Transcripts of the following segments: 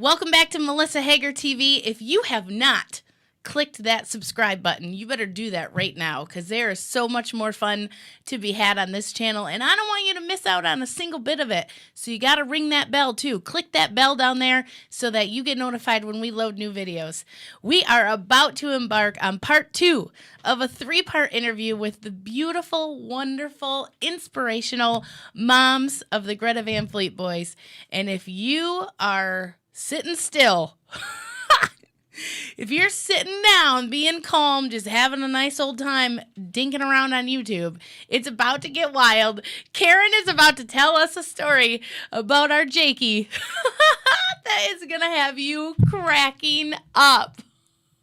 Welcome back to Melissa Hager TV. If you have not clicked that subscribe button, you better do that right now because there is so much more fun to be had on this channel, and I don't want you to miss out on a single bit of it. So you got to ring that bell too. Click that bell down there so that you get notified when we load new videos. We are about to embark on part 2 of a 3-part interview with the beautiful, wonderful, inspirational moms of the Greta Van Fleet boys. And if you are sitting still, if you're sitting down, being calm, just having a nice old time dinking around on YouTube, it's about to get wild. Karen is about to tell us a story about our Jakey that is going to have you cracking up.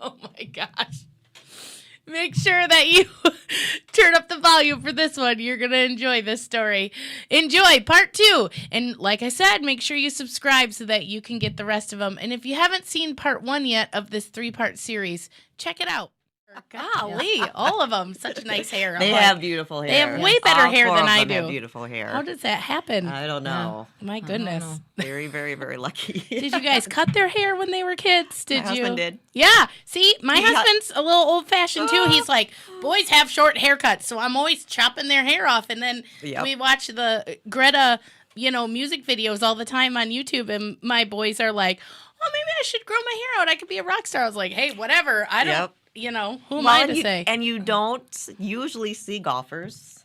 Oh my gosh. Make sure that you turn up the volume for this one. You're going to enjoy this story. Enjoy part 2. And like I said, make sure you subscribe so that you can get the rest of them. And if you haven't seen part 1 yet of this 3-part series, check it out. Golly, all of them. Such nice hair. They have beautiful hair. They have way better All hair 4 than of I them do. have beautiful hair. How does that happen? I don't know. My goodness. Very, very, very lucky. Did you guys cut their hair when they were kids? Did My you? husband did. Yeah. See, my husband's a little old-fashioned too. He's like, boys have short haircuts, so I'm always chopping their hair off. And then we watch the Greta, music videos all the time on YouTube, and my boys are like, oh, maybe I should grow my hair out. I could be a rock star. I was like, hey, whatever. I don't. Who am I to say? And you don't usually see golfers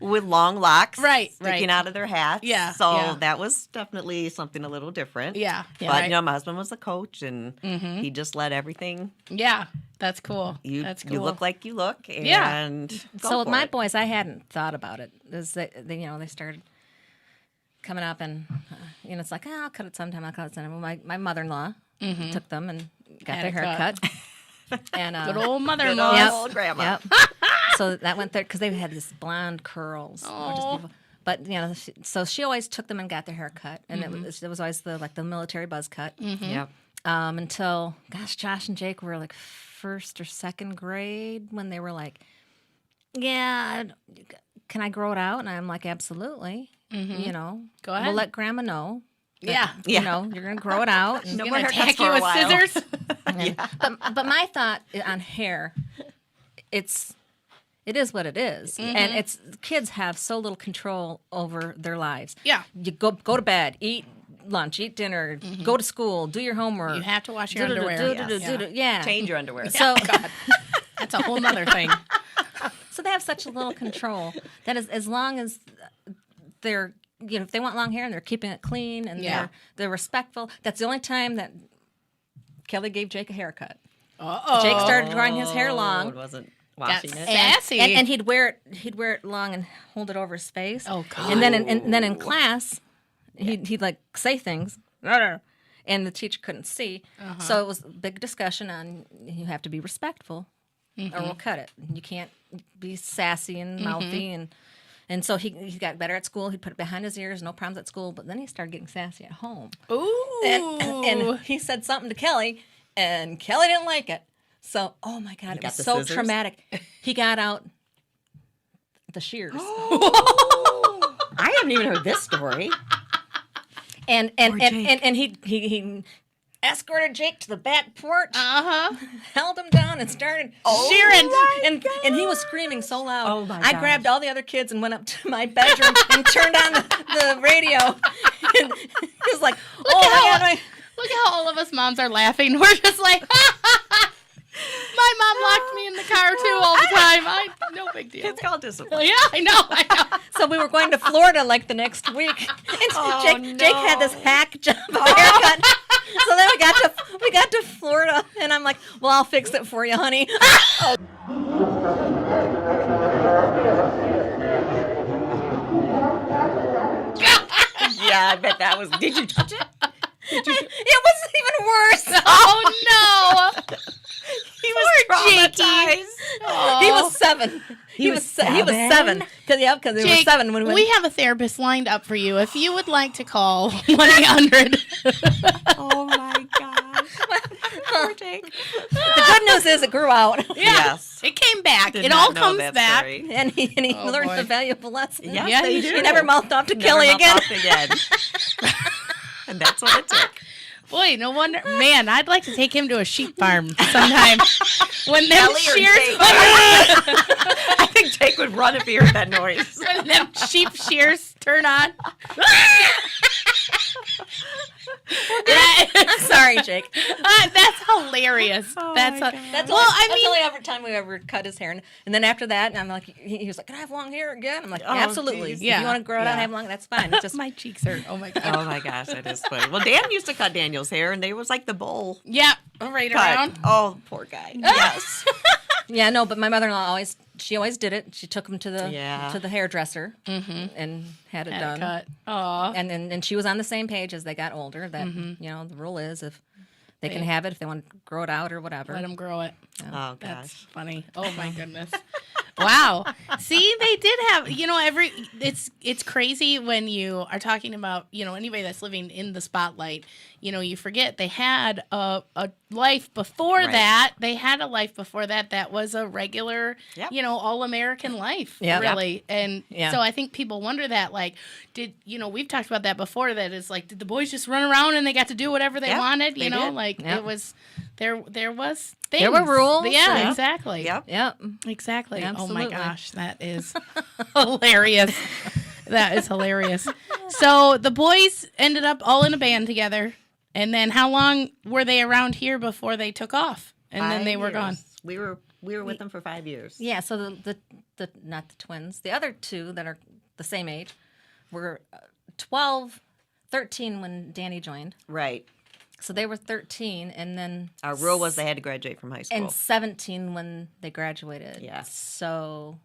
with long locks sticking out of their hats. Yeah. So that was definitely something a little different. Yeah. But, my husband was a coach, and he just let everything. Yeah. That's cool. That's cool. You look like you look. And so with my boys, I hadn't thought about it. They started coming up, and, it's like, I'll cut it sometime. I'll cut it sometime. Well, my mother-in-law took them and got their hair cut. And good old mother-in-law. Good old grandma. Yep. So that went there because they had this blonde curls. But so she always took them and got their hair cut, and it was always the military buzz cut. Yep. Until Josh and Jake were like 1st or 2nd grade when they were like, yeah, can I grow it out? And I'm like, absolutely. Go ahead. We'll let Grandma know. Yeah. You're going to grow it out. No She's more going to haircuts attack for you a with while. scissors. But my thought on hair, it is what it is. And kids have so little control over their lives. Yeah. You go to bed, eat lunch, eat dinner, go to school, do your homework. You have to wash your underwear. Yeah. Change your underwear. So That's a whole nother thing. so they have such a little control that as long as they're if they want long hair and they're keeping it clean and they're respectful, that's the only time that Kelly gave Jake a haircut. Jake started growing his hair long. It wasn't washing it. Sassy. And he'd wear it long and hold it over his face. Oh God. And then in class, he'd like say things, and the teacher couldn't see. So it was a big discussion on you have to be respectful, or we'll cut it. You can't be sassy and mouthy and so he got better at school. He'd put it behind his ears, no problems at school. But then he started getting sassy at home. Ooh. And he said something to Kelly, and Kelly didn't like it. So, oh my God, it was so scissors? traumatic. He got out the shears. I haven't even heard this story. And he escorted Jake to the back porch, held him down, and started shearing. And he was screaming so loud. Oh my I gosh. grabbed all the other kids and went up to my bedroom and turned on the radio. And he was like, "Oh my God!" Look how all of us moms are laughing. We're just like, my mom locked me in the car too all the time. No big deal. It's called discipline. Yeah, I know. So we were going to Florida like the next week. And Jake had this hack job of haircut. So then we got to Florida, and I'm like, "Well, I'll fix it for you, honey." Yeah, I bet that was. Did you touch it? It was even worse. Oh no. He was traumatized. He was 7. He was 7. Because he was 7 when we have a therapist lined up for you. If you would like to call 1-800. Oh my gosh. Poor Jake. The good news is it grew out. Yeah. Yes. It came back. Did It not all know comes that back. story. And he learned boy. the valuable lesson. Yes, Yeah, they he do. He never mouthed off to Never Kelly mouth again. off again. And that's what it took. Boy, no wonder. Man, I'd like to take him to a sheep farm sometime. When them Ellie or shears, Jake? I think Jake would run if he heard that noise. when them sheep shears turn on. Sorry, Jake. That's hilarious. That's That's the only every time we ever cut his hair, and then after that, I'm like, he was like, "Can I have long hair again?" I'm like, "Absolutely. Geez. If you want to grow it out and have long, that's fine." It's just my cheeks hurt. Oh my god. Oh my gosh, that is funny. Well, Dan used to cut Daniel's hair, and they was like the bowl Yeah, right cut. around. Oh, poor guy. Yes. yeah, no. But my mother-in-law always did it. She took him to the Yeah. hairdresser and had it done. Cut. Aw. And she was on the same page as they got older. That the rule is if they can have it, if they want to grow it out or whatever. Let them grow it. Oh That's gosh. funny. Oh my goodness. Wow. See, they did have, it's crazy when you are talking about, anybody that's living in the spotlight, you forget they had a life before Right. that. They had a life before that was a regular, Yep. all-American life, Yep. really. And Yeah. so I think people wonder that, like, we've talked about that before, that is like, did the boys just run around and they got to do whatever they Yep, wanted? they did. Like Yep. it was, there was things. There were rules. Yeah, Yep. exactly. Yep. Yep. Exactly. Absolutely. Oh my gosh, that is hilarious. That is hilarious. So the boys ended up all in a band together. And then how long were they around here before they took off? And then they were gone. We were with them for 5 years. Yeah. So the not the twins, the other two that are the same age were 12, 13 when Danny joined. Right. So they were 13, and then Our rule was they had to graduate from high school. and 17 when they graduated. Yes. So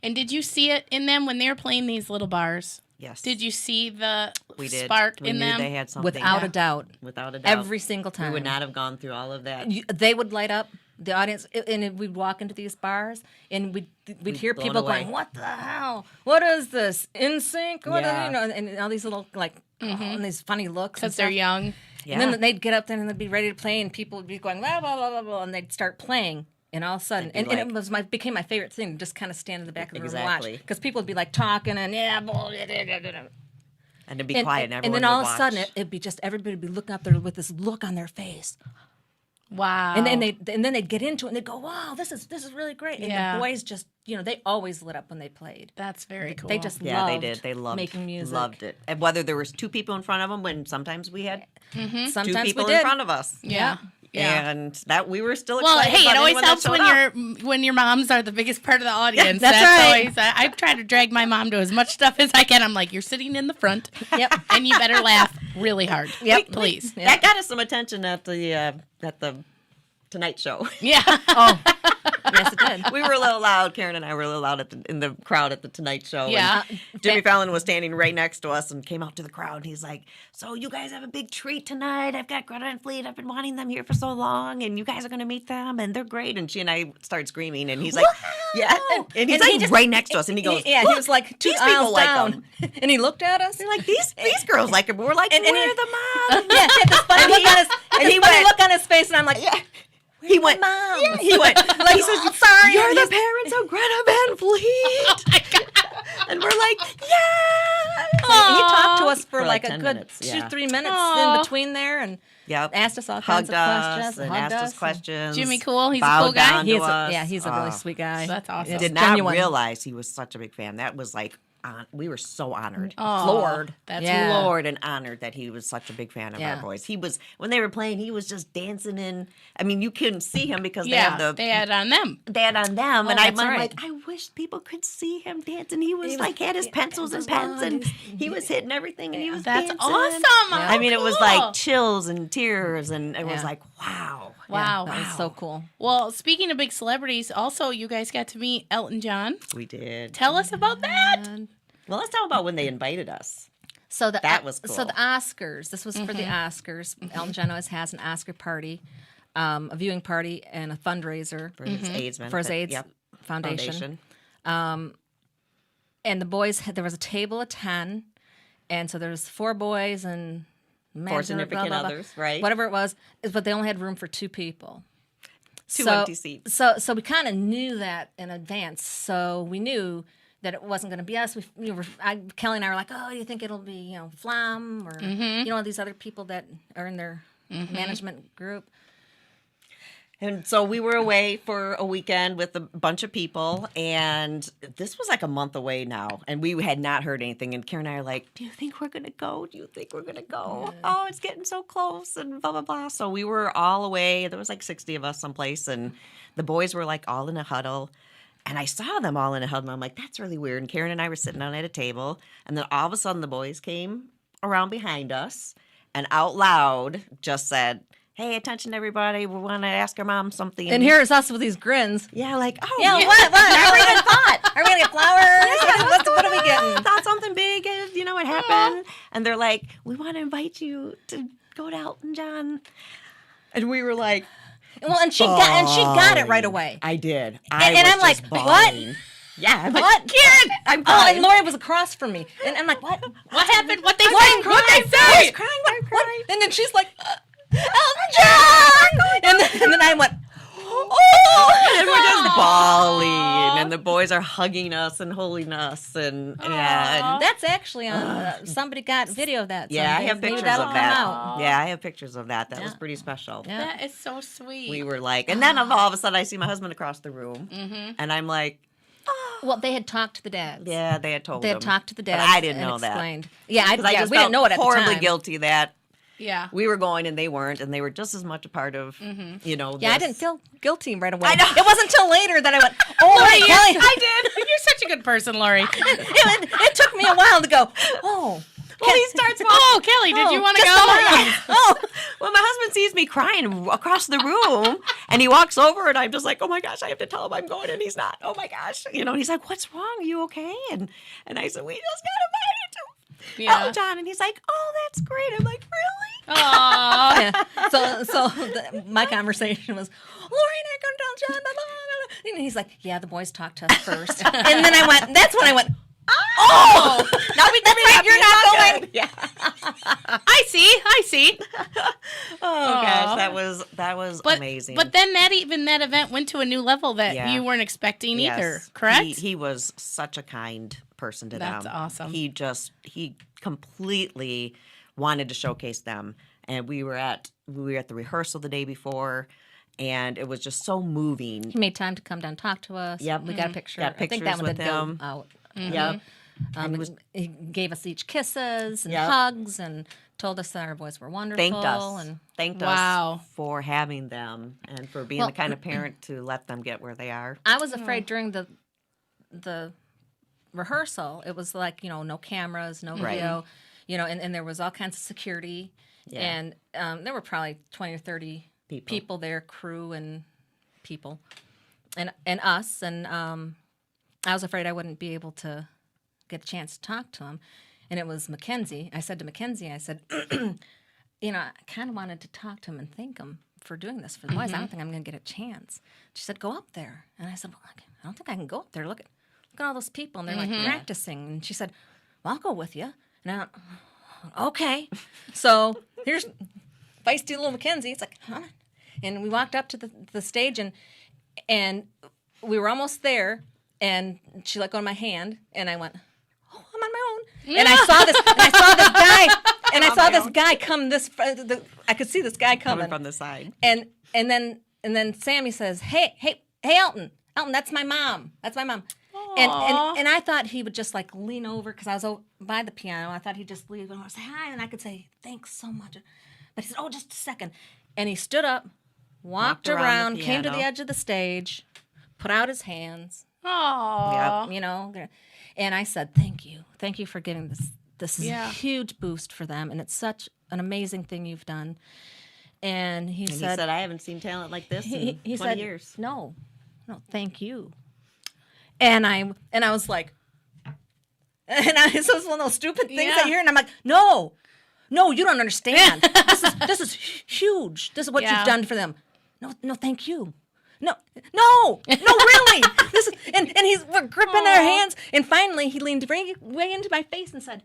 And did you see it in them when they were playing these little bars? Yes. Did you see the We did. spark we in knew them? they had something. without a doubt, Without a doubt. every single time We would not have gone through all of that. They would light up the audience, and we'd walk into these bars, and we'd hear blown people away. going, "What the hell? What is this? In sync? What Yeah. and all these little and these funny looks Because they're young. Yeah. And then they'd get up there and they'd be ready to play, and people would be going blah blah blah blah blah, and they'd start playing. And all of a sudden, They'd be and it became my favorite thing to just kind of stand in the back of the room Exactly. and watch, because people would be like talking and and to be quiet, and everyone and then would all watch. of a sudden it'd be just everybody would be looking up there with this look on their face, Wow. and then they'd get into it and they'd go, "Wow, this is really great!" And Yeah. the boys just they always lit up when they played. That's very cool. They just Yeah, loved they did. They loved making music. Loved it. And whether there was two people in front of them, when sometimes we had Sometimes two people we did. in front of us. Yeah. Yeah. And that we were still Well, excited hey, about it always anyone that helps showed up. when your moms are the biggest part of the audience. that's right. Always, I try to drag my mom to as much stuff as I can. I'm like, you're sitting in the front. Yep. And you better laugh really hard. Yep. Please. Yep. That got us some attention at the Tonight Show. Yeah. Oh, yes, it did. We were a little loud. Karen and I were a little loud in the crowd at the Tonight Show. Yeah. And Jimmy Fallon was standing right next to us and came out to the crowd. And he's like, "So you guys have a big treat tonight. I've got Greta Van Fleet. I've been wanting them here for so long, and you guys are going to meet them, and they're great." And she and I started screaming, and he's like, "Yeah," and he's And he like just- right next to us, and he goes, Yeah, he was like two these people aisles like down, them. and he looked at us. They're like, these girls like him. We're like, And we're he- the moms. Yeah, he had this funny And look he- on his and this he funny went- look on his face, and I'm like, Yeah. He went, Mom. yeah, he went, like, he says, sorry. "You're the parents of Greta Van Fleet." Oh my God. And we're like, yeah. He talked to us for For like like a 10 good minutes, 2 yeah. 3 minutes Aw. in between there, and Yep. asked us all kinds Hugged of us questions, and hugged asked us. us questions. Jimmy Cool, he's a bowed cool guy. down to He's us. he's a really sweet guy. That's awesome. It's Did not genuine. realize he was such a big fan. That was like, we were so honored. Aw, Floored. That's Yeah. Floored and honored that he was such a big fan of Yeah. our boys. He was, when they were playing, he was just dancing in. I mean, you couldn't see him because Yeah. they They had on them. on them. Oh, And I'm that's right. like, I wish people could see him dancing. He was like, had his pencils and pens, and he was hitting everything, and he was That's dancing. awesome. Yeah. I mean, it was Cool. like chills and tears, and it was Yeah. like, wow. Wow. That was so cool. Well, speaking of big celebrities, also you guys got to meet Elton John. We did. Tell us about that. Well, let's talk about when they invited us. So That was So cool. the Oscars. This was for the Oscars. Elton John always has an Oscar party, a viewing party, and a fundraiser For his AIDS for his AIDS Yep. Foundation. And the boys there was a table of 10, and so there was 4 boys and Four significant others, right? Whatever it was, but they only had room for 2 people. Two empty seats. So we kind of knew that in advance. So we knew that it wasn't going to be us. Kelly and I were like, "Oh, you think it'll be Flom or these other people that are in their management group. And so we were away for a weekend with a bunch of people, and this was like a month away now, and we had not heard anything. And Karen and I are like, do you think we're going to go? Do you think we're going to go? Oh, it's getting so close and blah, blah, blah. So we were all away. There was like 60 of us someplace, and the boys were like all in a huddle. And I saw them all in a huddle, and I'm like, that's really weird. And Karen and I were sitting down at a table, and then all of a sudden the boys came around behind us and out loud just said, hey, attention everybody, we want to ask our mom something. And here's us with these grins. Yeah, like, oh. Yeah, what? Never even thought. Are we going to get flowers? What are we getting? Thought something big, you know what happened? And they're like, we want to invite you to go to Elton John. And we were like, well, and she got it right away. I did. And I'm like, bawling. What? Yeah. I'm What? like, Karen! I'm crying. And Lori was across from me. And I'm like, what? What happened? What they say? What they say? I'm crying. I'm crying. And then she's like, Elton John! And then I went, oh! And we're just bawling. And the boys are hugging us and holding us. And That's actually on, somebody got video of that. yeah, I someday. have Maybe pictures that'll of come that. out. Yeah, I have pictures of that. That was Yeah. pretty special. Yeah. That is so sweet. We were like, and then all of a sudden I see my husband across the room. And I'm like, Well, they had talked to the dads. yeah, they had told They him. had talked to the But dads. I didn't and know that. explained. Yeah, Because I just we felt didn't know it at the horribly time. guilty that Yeah. we were going and they weren't, and they were just as much a part of, you know. Yeah, I this. didn't feel guilty right away. I know. It wasn't until later that I went, oh, Lori, Kelly. I did. You're such a good person, Lori. It took me a while to go, oh. Well, he starts. Oh, Kelly, did you want to go? Oh, Well, my husband sees me crying across the room, and he walks over, and I'm just like, oh my gosh, I have to tell him I'm going, and he's not. Oh my gosh, you know. And he's like, what's wrong? Are you okay? And I said, we just got invited to Yeah. Elton John, and he's like, oh, that's great. I'm like, really? Aww. yeah. So my conversation was, Lori and I going to tell John, blah, blah, blah. And he's like, yeah, the boys talked to us first. And then that's when I went, oh, Now we that's right, you're not going. Yeah. I see. Oh gosh, that was But amazing. But then that event went to a new level that Yeah. you weren't expecting Yes. either, correct? He was such a kind person to That's them. awesome. He completely wanted to showcase them, and we were at the rehearsal the day before, and it was just so moving. He made time to come down and talk to us. Yep. We got a picture. Got I think that pictures one with did go him. out. Yep. He gave us each kisses and Yep. hugs and told us that our boys were wonderful. Thanked us. And Thanked Wow. us for having them and for being Well- the kind of parent to let them get where they are. I was afraid during the rehearsal, it was like, no cameras, no Right. video, and there was all kinds of security. Yeah. And there were probably 20 or 30 people there, crew and people, and us. And I was afraid I wouldn't be able to get a chance to talk to him. And it was Mackenzie. I said to Mackenzie, I kind of wanted to talk to him and thank him for doing this for the boys. I don't think I'm going to get a chance. She said, go up there. And I said, well, I don't think I can go up there. Look at all those people. And they're like practicing. And she said, well, I'll go with you. And I went, okay. So here's feisty little Mackenzie. It's like, huh? And we walked up to the stage, and we were almost there. And she let go of my hand, and I went, oh, I'm on my own. And I saw this guy come I could see this guy coming From the side. And then Sammy says, hey, Elton, that's my mom. And I thought he would just like lean over because I was by the piano. I thought he'd just lean over and say hi, and I could say thanks so much. But he said, oh, just a second. And he stood up, walked around, the came to the piano. edge of the stage, put out his hands. Aww. And I said, thank you for giving this Yeah. huge boost for them, and it's such an amazing thing you've done. And he said, I haven't seen talent like this in 20 said, years. no, thank you. And I was like, this was one of those stupid things I hear, and I'm like, no, you don't understand. This is huge. This is what you've done for them. No, thank you. No, really. We're gripping our hands, and finally he leaned way into my face and said,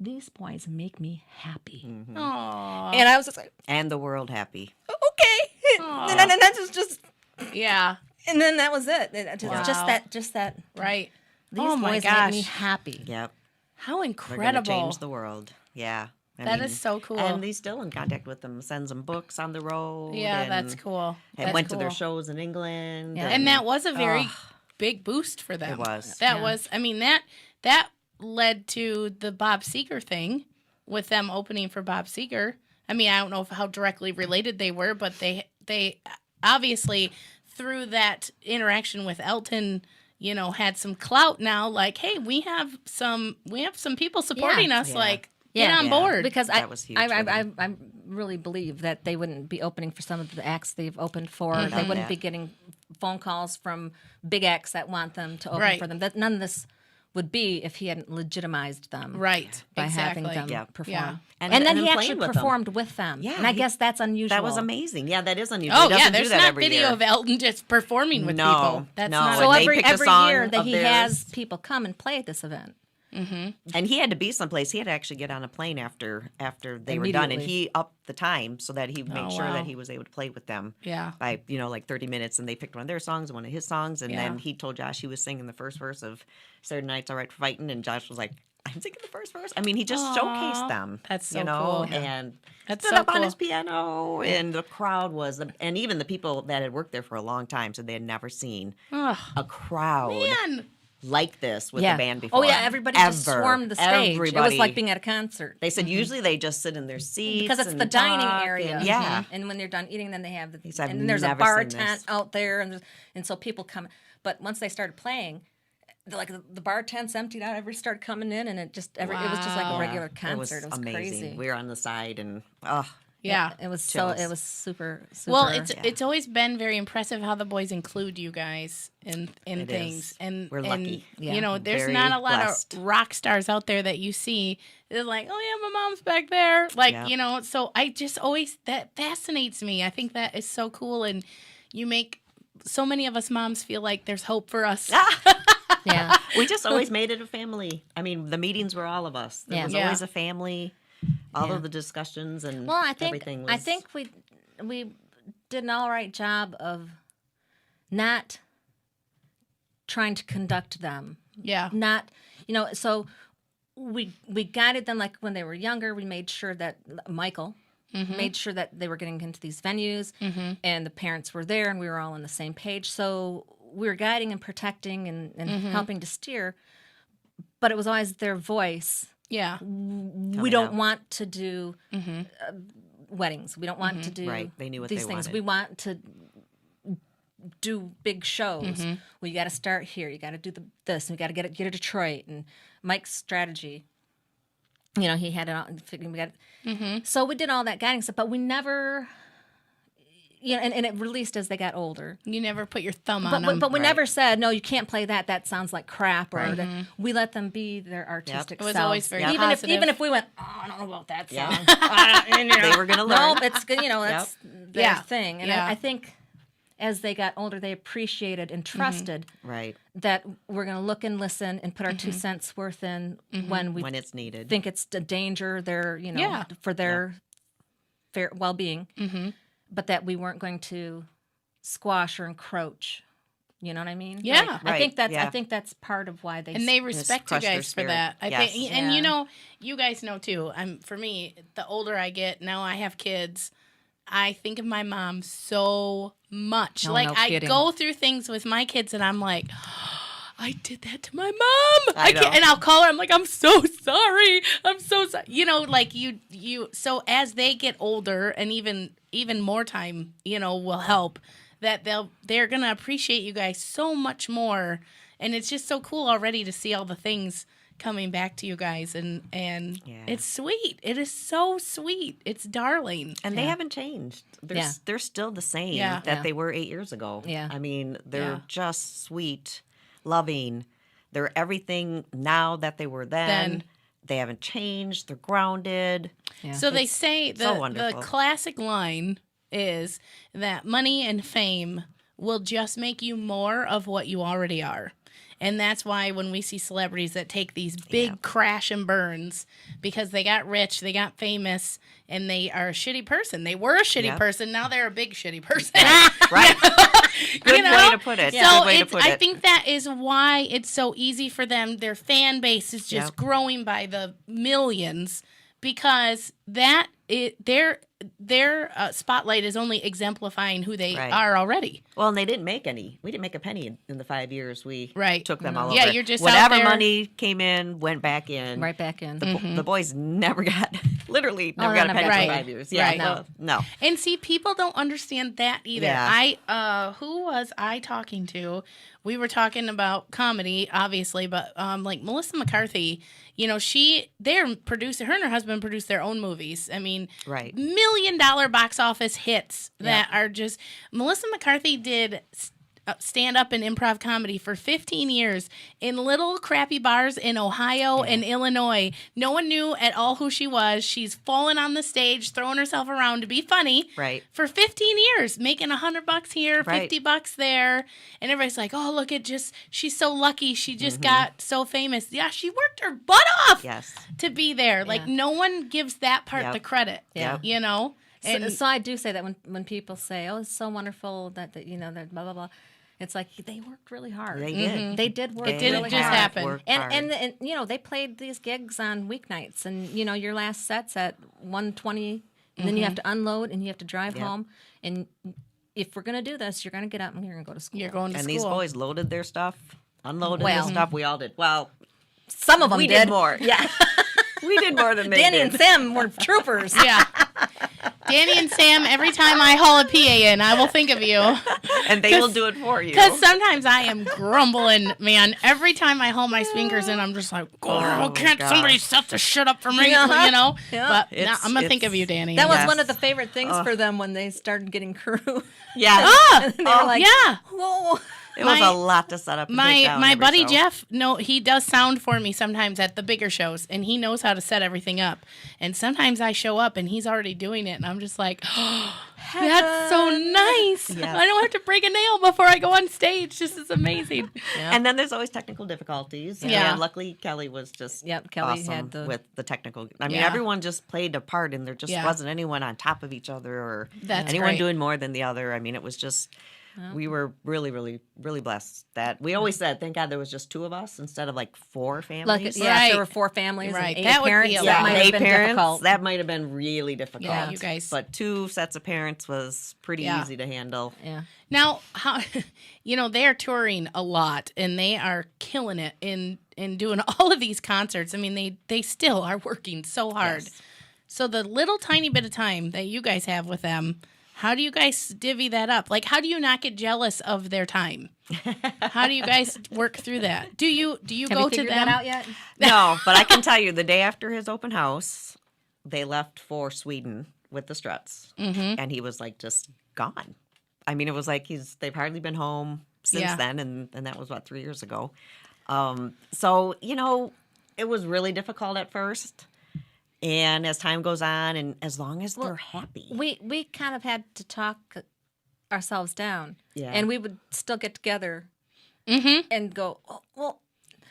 "These boys make me happy." Aww. And I was just like, And the world happy. okay. And that was just, Yeah. and then that was it. Wow. Just that. Right. These Oh my boys gosh. make me happy. Yep. How They're going to incredible. change the world. Yeah. That is so cool. And he's still in contact with them, sends them books on the road. Yeah, and, that's cool. And That's went to their cool. shows in England. Yeah. And that was a very big boost for them. It was. That Yeah. was, I mean, that led to the Bob Seger thing with them opening for Bob Seger. I mean, I don't know how directly related they were, but they obviously through that interaction with Elton, you know, had some clout now. Like, hey, we have some people supporting us. Yeah. Like, get on Yeah. board. Because That was huge for them. I really believe that they wouldn't be opening for some of the acts they've opened for. They wouldn't Yeah. be getting phone calls from big acts that want them to open Right. for them. That none of this would be if he hadn't legitimized them Right. by Exactly. having them Yeah. perform. Yeah. And then and he playing actually with them. performed with them. Yeah, and I he- guess that's unusual. That was amazing. Yeah, that is unusual. Oh He yeah, doesn't do there's that not every video year. of Elton just performing with No, people. That's no. not. So And they every picked a every song year that of he theirs. has people come and play at this event. And he had to be someplace. He had to actually get on a plane after they were done, and Immediately. he upped the time so that he made Oh, sure wow. that he was able to play with them. Yeah. By like 30 minutes, and they picked one of their songs and one of his songs, and then Yeah. he told Josh he was singing the first verse of Saturday Night's All Right for Fighting, and Josh was like, "I'm singing the first verse." I mean, he just Aw, showcased them. that's so you know, cool. and That's stood so up on cool. his piano, and the crowd was, and even the people that had worked there for a long time said they had never seen Oh, a crowd man. like this with the band Oh before. yeah, everybody just Ever. swarmed the stage. It was Everybody. like being at a concert. They said usually they just sit in their seats Because it's and the dining talk, area. and- yeah. And when they're done eating, then they have the, said, and "I've then there's a never bar seen tent this." out there, and so people come. But once they started playing, the bar tents emptied out. Everybody started coming in, and it was just like Wow. a regular It concert. It was amazing. crazy. We were on the side, and Yeah. It was Chills. it was super. Well, it's always been very impressive how the boys include you guys in It things, is. and We're lucky. Yeah. you know, there's Very not a lot blessed. of rock stars out there that you see. They're like, oh yeah, my mom's back there, like Yeah. you know. So I just always that fascinates me. I think that is so cool, and you make so many of us moms feel like there's hope for us. yeah. we just always made it a family. I mean, the meetings were all of us. There Yeah. was Yeah. always a family. All Yeah. of the discussions and Well, I think everything was. I think we did an all right job of not trying to conduct them. Yeah, Not, so we guided them like when they were younger. We made sure that Michael made sure that they were getting into these venues, and the parents were there, and we were all on the same page. So we were guiding and protecting and helping to steer, but it was always their voice. yeah, We don't out. want to do weddings. We don't want to do Right. They knew what these they things. wanted. We want to do big shows. Well, you got to start here. You got to do this. And we got to get to Detroit. And Mike's strategy, he had it all. We got. So we did all that guiding stuff, but we never. And it released as they got older. you never put your thumb on them. But we Right. never said, no, you can't play that. That sounds like crap. Or we let them be their artistic It was selves. always very even positive. even if we went, oh, I don't know about that song. Yeah. They were going to learn. No, it's good. That's their Yeah. thing. And Yeah. I think as they got older, they appreciated and trusted Right. that we're going to look and listen and put our 2 cents worth in when we When it's needed. think it's a danger. Yeah. For their fair well-being, but that we weren't going to squash or encroach. You know what I mean? Yeah. Like, Right, I think that's part of why they and they respect you crushed their guys for spirit. that. I Yes. think, and Yeah. you guys know too. For me, the older I get, now I have kids. I think of my mom so much. Oh, like no I kidding. go through things with my kids, and I'm like, I did that to my mom. I know. And I'll call her. I'm like, I'm so sorry. I'm so sorry. Like you. So as they get older, and even more time, will help. That they're gonna appreciate you guys so much more, and it's just so cool already to see all the things coming back to you guys, and Yeah. it's sweet. It is so sweet. It's darling. And they haven't changed. They're still the same Yeah. that Yeah. they were 8 years ago. Yeah. I mean, they're Yeah. just sweet, loving. They're everything now that they were then. They haven't changed. They're grounded. Yeah. So they say so the wonderful. classic line is that money and fame will just make you more of what you already are. And that's why when we see celebrities that take these big crash and burns because they got rich, they got famous, and they are a shitty person. They were a shitty Yep. person. Now they're a big shitty person. Right. Good way to put it. So Good way to put I it. think that is why it's so easy for them. Their fan base is just Yep. growing by the millions because their spotlight is only exemplifying who they Right. are already. Well, and they didn't make any. We didn't make a penny in the 5 years we Right. took them all Yeah, over. you're just out whatever there- money came in went back in. Right back in. The boys never got, literally never Oh, got no, a penny never. for Right. 5 years. Yeah, Right. no. And see, people don't understand that either. Yeah. Who was I talking to? We were talking about comedy, obviously, but like Melissa McCarthy, you know, they're producing, her and her husband produced their own movies. I mean, Right. $1 million box office hits that are just, Melissa McCarthy did stand up and improv comedy for 15 years in little crappy bars in Ohio and Illinois. No one knew at all who she was. She's fallen on the stage, throwing herself around to be funny Right. for 15 years, making $100 here, Right. $50 there. And everybody's like, oh, look at she's so lucky. She just got so famous. Yeah, she worked her butt off Yes. to be there. Like, no one gives that part Yep. the credit, Yep. you know? And So I do say that when people say, "Oh, it's so wonderful that you know that blah blah blah," it's like they worked really hard. They did. They did work. It didn't really just hard. happen. Worked And, hard. and you know they played these gigs on weeknights, and you know your last set's at 1:20, and then you have to unload and you have to drive Yep. home. And if we're gonna do this, you're gonna get up and you're gonna go to school. you're going to And school. these boys loaded their stuff, unloaded Well. the stuff. We all did. Well, Some of them we did. did more. Yeah, We did more than they Danny did. and Sam were troopers. Yeah. Danny and Sam, every time I haul a PA in, I will think of you. And they will do it for you. Because sometimes I am grumbling, man. Every time I haul my speakers in, I'm just like, oh, can't gosh. somebody set the shit up for me, Uh-huh. you know? Yeah. But It's- I'm going to think of it's- you, Danny. That was Yes. one of the favorite things for them when they started getting crew. Yeah. Ah, They were like, yeah. whoa. It was My- a lot to set up and take down My every buddy show. Jeff, he does sound for me sometimes at the bigger shows, and he knows how to set everything up. And sometimes I show up and he's already doing it, and I'm just like, oh, that's so nice. Yeah. I don't have to break a nail before I go on stage. This is amazing. And then there's always technical difficulties. Yeah. And luckily, Kelly was just Yep, Kelly awesome had the- with the technical. I mean, Yeah. everyone just played a part, and there just Yeah. wasn't anyone on top of each other or That's anyone great. doing more than the other. I mean, it was just. We were really, really, really blessed that we always said, thank God there was just 2 of us instead of like 4 Look, families. yeah, if Right. there were 4 families Right. and 8 That would be parents. a That lot. might have 8 been parents, difficult. that might have been really difficult. Yeah, you guys. But 2 sets of parents was pretty Yeah. easy to handle. Yeah. Now, how they're touring a lot, and they are killing it in doing all of these concerts. I mean, they still are working so hard. Yes. So the little tiny bit of time that you guys have with them, how do you guys divvy that up? Like, how do you not get jealous of their time? How do you guys work through that? Do you Have go you to figured them? that out yet? No, but I can tell you the day after his open house, they left for Sweden with the Struts. And he was like just gone. I mean, it was like they've hardly been home since Yeah. then. And that was, 3 years ago. So, it was really difficult at first. And as time goes on, and as long as they're happy. We kind of had to talk ourselves down. Yeah. And we would still get together and go, oh, well,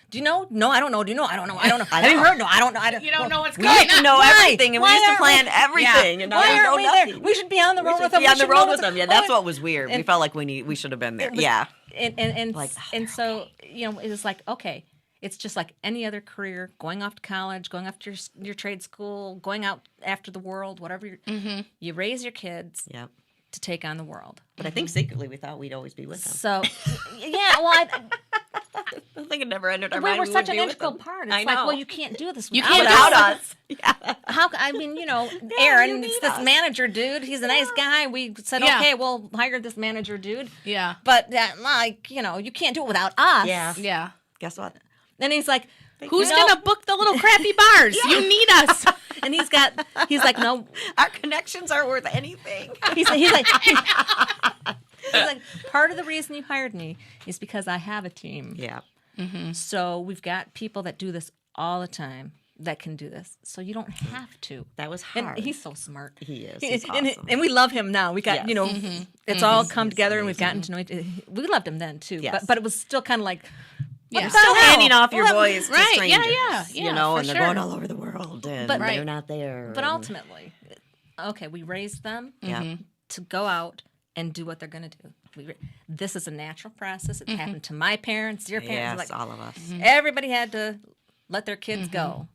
do you know? No, I don't know. Do you know? I don't know. I don't know. Have you heard? No, I don't know. I don't. You don't know what's We going used to on. know Why? everything, and we Why used to aren't plan we- everything. And now Why we aren't know we nothing. there? We should be on the road We with should them. be on the should road know with them. Yeah, that's what was weird. We felt like we should have been there. Yeah. And Like, so it was like, okay, it's just like any other career, going off to college, going off to your trade school, going out after the world, whatever. You raise your kids Yep. to take on the world. But I think secretly we thought we'd always be with them. So, yeah, well, I think it never entered our we mind. were we such would an be with integral them. part. It's I like, know. well, you can't do this You without can't us. do Without it. us. Yeah. How? I mean, you Aaron, need it's this us. manager dude. He's a nice guy. We said, Yeah. okay, we'll hire this manager dude. Yeah. But you can't do it without us. Yeah. Yeah. Guess what? And he's like, Who's going to book the little crappy bars? You need us. and he's like, no. Our connections aren't worth anything. He's like, part of the reason you hired me is because I have a team. Yeah. So we've got people that do this all the time that can do this. So you don't have to. That was And hard. he's so smart. He is. And- He's and, awesome. and we love him now. We got, Yes. it's all come He's together and we've amazing. gotten to know each. We loved him then too. Yes. But it was still kind of like, what Yeah. the Still hell? handing off your Well, boys to Right, yeah, strangers. yeah, and for they're sure. going all over the world, and But- they're Right. not there. But and- ultimately, okay, we raised them yeah. to go out and do what they're going to do. This is a natural process. It happened to my parents, your parents. Yes, Like, all of us. everybody had to let their kids go.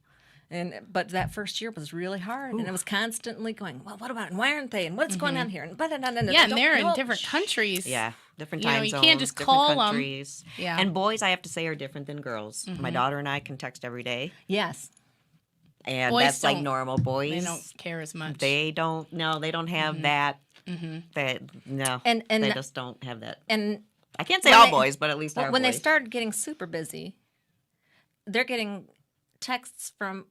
But that first year was really hard, and it was constantly going, well, what about, and why aren't they, and what's going on here, and Yeah, and they're in different countries. Yeah, different You know, time you zones, can't just different call 'em. countries. Yeah. And boys, I have to say, are different than girls. My daughter and I can text every day, Yes. and Boys that's like don't- normal. Boys, They don't care as much. they don't. No, they don't have that. That no, And they just don't have that. And I can't say when all they- boys, but at least our when they boys. started getting super busy, they're getting texts from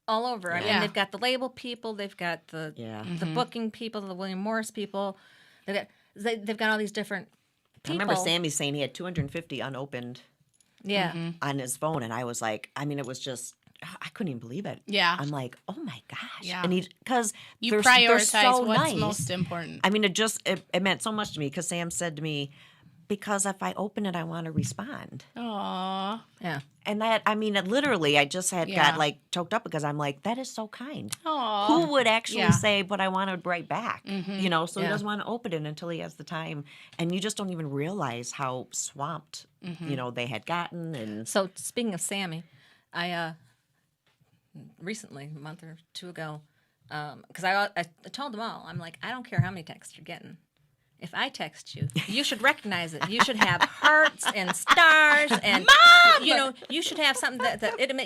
all over. I mean, Yeah. they've got the label people, they've got the Yeah. the booking people, the William Morris people. They've got all these different I people. remember Sammy saying he had 250 unopened Yeah. on his phone, and I was like, I mean, it was just. I couldn't even believe it. Yeah. I'm like, oh my gosh. Yeah. And because You they're prioritize so what's nice. most important. I mean, it meant so much to me because Sam said to me, because if I open it, I want to respond. Aww. Yeah. And that, I mean, it literally, I just had Yeah. got like choked up because I'm like, that is so kind. Aww. Who would actually Yeah. say, but I want to write back? You know, so he Yeah. doesn't want to open it until he has the time. And you just don't even realize how swamped, you know, they had gotten. And So speaking of Sammy, I recently, a month or two ago, because I told them all, I'm like, I don't care how many texts you're getting. If I text you, you should recognize it. You should have hearts and stars, and you know, you should have something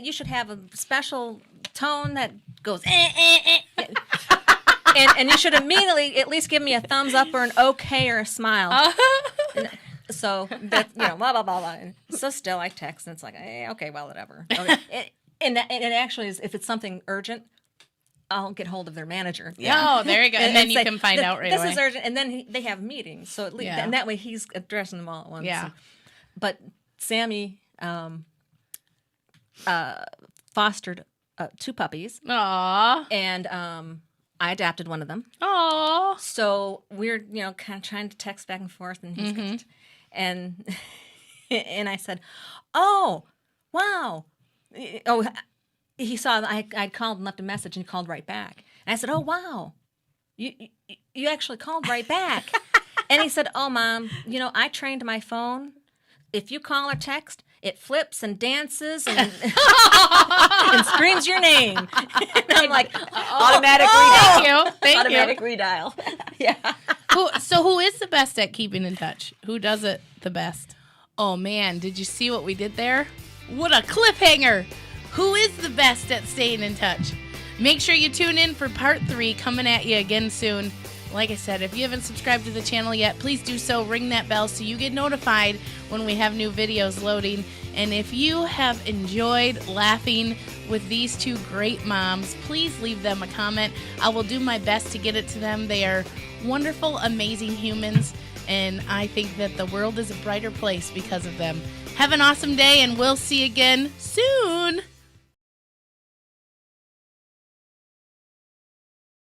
you should have a special tone that goes, and you should immediately at least give me a thumbs up or an okay or a smile. So that, you know, blah blah blah blah. And so still, I text, and it's like, okay, well, whatever. Okay. And it actually is, if it's something urgent, I'll get hold of their manager. Oh, there you go. And then you say, can find out right this away. This is urgent. And then they have meetings. So at least, Yeah. and that way he's addressing them all at once. Yeah. But Sammy fostered 2 puppies, Aww. and I adopted one of them. Aww. So we're, you know, kind of trying to text back and forth, and he's and and I said, "Oh, wow." Oh, he saw I'd called and left a message, and he called right back. And I said, "Oh, wow, you actually called right back." And he said, "Oh, Mom, you know, I trained my phone. If you call or text, it flips and dances and, and screams your name." And I'm like, automatic Thank you. Thank automatic you. redial. yeah. Who is the best at keeping in touch? Who does it the best? Oh, man. Did you see what we did there? What a cliffhanger. Who is the best at staying in touch? Make sure you tune in for part 3 coming at you again soon. Like I said, if you haven't subscribed to the channel yet, please do so. Ring that bell so you get notified when we have new videos loading. And if you have enjoyed laughing with these 2 great moms, please leave them a comment. I will do my best to get it to them. They are wonderful, amazing humans, and I think that the world is a brighter place because of them. Have an awesome day, and we'll see you again soon.